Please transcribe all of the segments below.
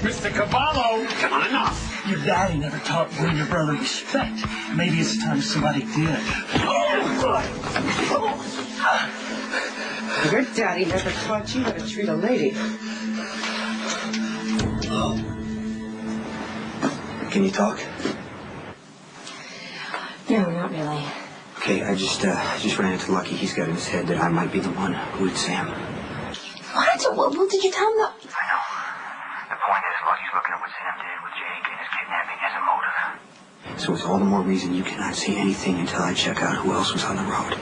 Mr. Cavallo! Come on, enough! Your daddy never taught you and your brother respect. Maybe it's time somebody did. Your daddy never taught you how to treat a lady. Can you talk? No, not really. Okay, I just ran into Lucky. He's got in his head that I might be the one who hit Sam. What? What did you tell him? I know. The point is, Lucky's looking at what Sam did with Jake and his kidnapping as a motive. So it's all the more reason you cannot say anything until I check out who else was on the road.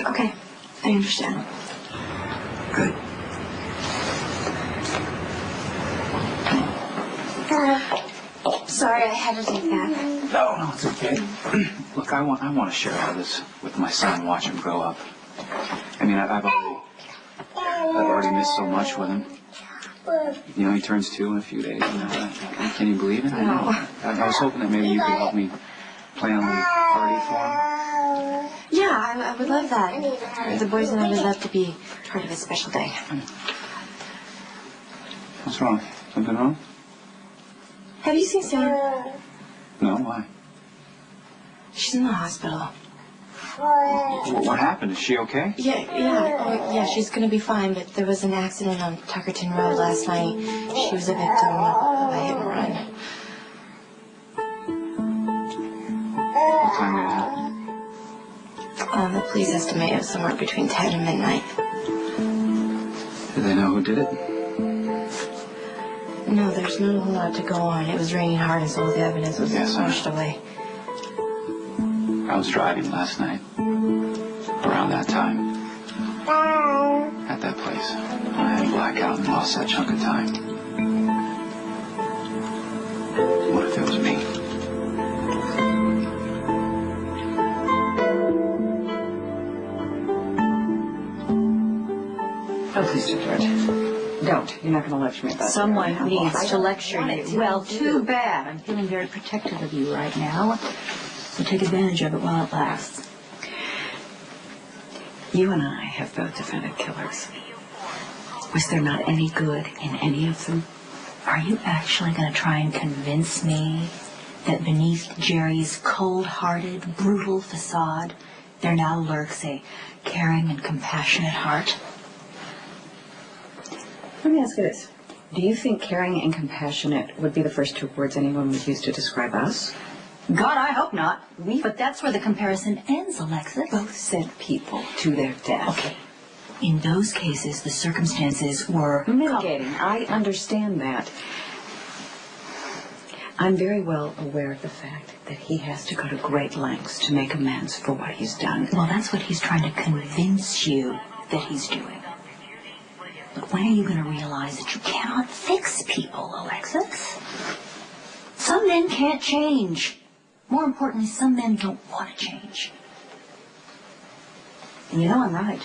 Okay, I understand. Good. Sorry, I had to take that. No, it's okay. Look, I want to share all this with my son, watch him grow up. I mean, I've already missed so much with him. You know, he turns 2 in a few days. You know, can you believe it? I know. I was hoping that maybe you could help me plan a little party for him. Yeah, I would love that. The boys and I would love to be part of a special day. What's wrong? Something wrong? Have you seen Sarah? No, why? She's in the hospital. What happened? Is she okay? Yeah, she's gonna be fine, but there was an accident on Tuckerton Road last night. She was a victim of a hit and run. What time did it happen? The police estimate it was somewhere between 10 and midnight. Do they know who did it? No, there's not a whole lot to go on. It was raining hard and so all the evidence was washed away. I was driving last night, around that time, at that place. I had a blackout and lost that chunk of time. What if it was me? Oh, please don't do it. Don't. You're not going to lecture me about Someone needs to lecture you. Well, too bad. I'm feeling very protective of you right now. So take advantage of it while it lasts. You and I have both defended killers. Was there not any good in any of them? Are you actually going to try and convince me that beneath Jerry's cold-hearted, brutal facade, there now lurks a caring and compassionate heart? Let me ask you this. Do you think caring and compassionate would be the first 2 words anyone would use to describe us? God, I hope not. But that's where the comparison ends, Alexis. Both sent people to their death. Okay. In those cases, the circumstances were mitigating. I understand that. I'm very well aware of the fact that he has to go to great lengths to make amends for what he's done. Well, that's what he's trying to convince you that he's doing. But when are you going to realize that you cannot fix people, Alexis? Some men can't change. More importantly, some men don't want to change. And you know I'm right.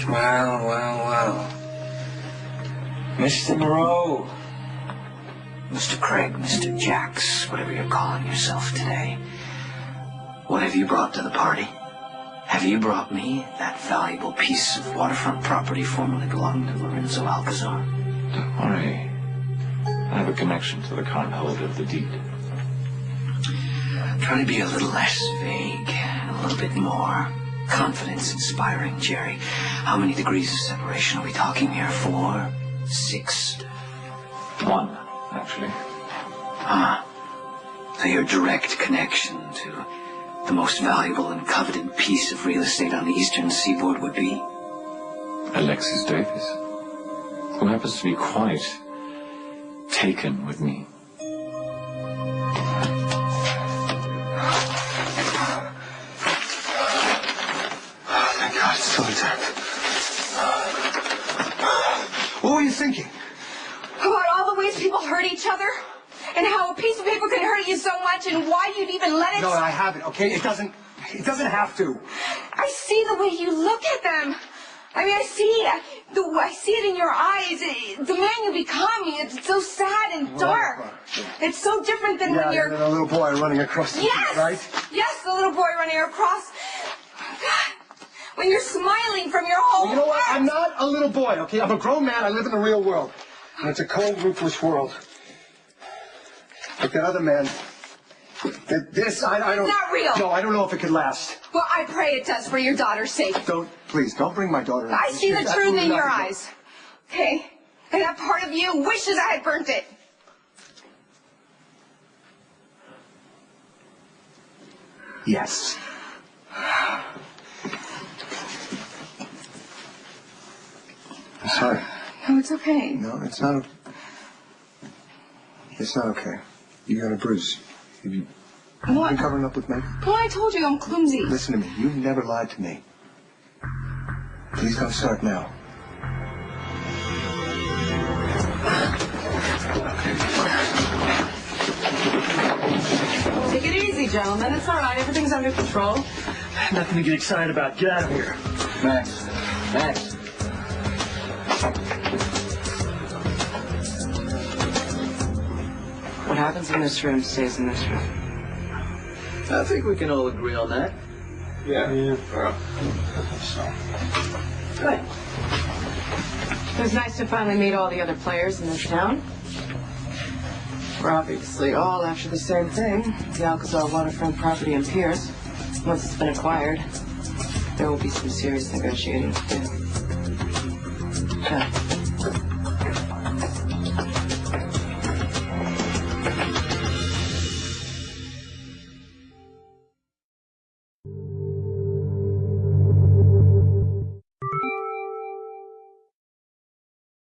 Well. Mr. Moreau. Mr. Craig, Mr. Jax, whatever you're calling yourself today. What have you brought to the party? Have you brought me that valuable piece of waterfront property formerly belonging to Lorenzo Alcazar? Don't worry. I have a connection to the current holder of the deed. Try to be a little less vague, a little bit more confidence-inspiring, Jerry. How many degrees of separation are we talking here? 4? 6? 1, actually. So your direct connection to the most valuable and coveted piece of real estate on the eastern seaboard would be? Alexis Davis, who happens to be quite taken with me. Thank God, it's still intact. What were you thinking? About all the ways people hurt each other? And how a piece of paper can hurt you so much and why you'd even let it... No, I haven't, okay? It doesn't have to. I see the way you look at them. I mean, I see it in your eyes. The man you become, it's so sad and dark. It's so different than when you're... Yeah, a little boy running across the street, right? Yes, the little boy running across. God, when you're smiling from your whole You know what? heart. I'm not a little boy, okay? I'm a grown man. I live in the real world. And it's a cold, ruthless world. Like that other man. This, I don't... It's not real. No, I don't know if it could last. Well, I pray it does for your daughter's sake. Please, don't bring my daughter in. I see the truth in your eyes. Okay? And that part of you wishes I had burnt it. Yes. I'm sorry. No, it's okay. No, it's not. It's not okay. You got a bruise. Have you been covering up with makeup? Well, I told you I'm clumsy. Listen to me. You've never lied to me. Please don't start now. Take it easy, gentlemen. It's all right. Everything's under control. Nothing to get excited about. Get out of here. Max. Max. What happens in this room stays in this room. I think we can all agree on that. Yeah. Good. It was nice to finally meet all the other players in this town. We're obviously all after the same thing, the Alcazar waterfront property in Pierce. Once it's been acquired, there will be some serious negotiating to do. Yeah.